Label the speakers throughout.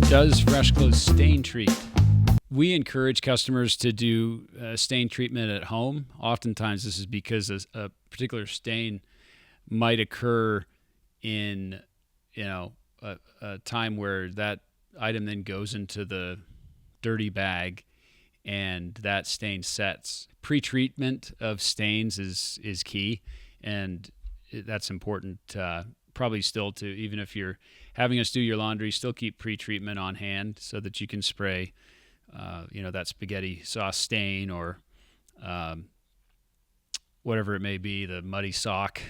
Speaker 1: Does Fresh Clothes stain treat? We encourage customers to do stain treatment at home. Oftentimes, this is because a particular stain might occur in, a time where that item then goes into the dirty bag and that stain sets. Pre-treatment of stains is key, and that's important. Probably still to, even if you're having us do your laundry, still keep pre-treatment on hand so that you can spray, that spaghetti sauce stain or whatever it may be, the muddy sock,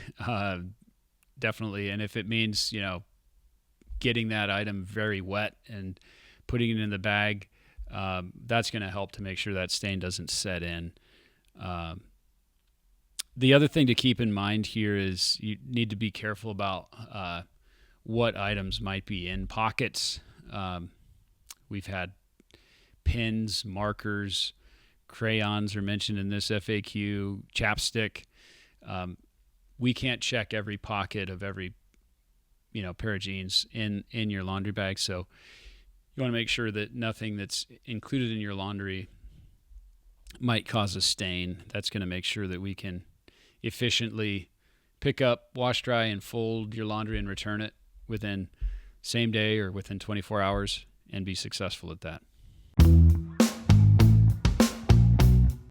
Speaker 1: definitely. And if it means, getting that item very wet and putting it in the bag, that's going to help to make sure that stain doesn't set in. The other thing to keep in mind here is you need to be careful about what items might be in pockets. We've had pins, markers, crayons are mentioned in this FAQ, chapstick. We can't check every pocket of every pair of jeans in your laundry bag, so you want to make sure that nothing that's included in your laundry might cause a stain. That's going to make sure that we can efficiently pick up, wash, dry, and fold your laundry and return it within same day or within 24 hours and be successful at that.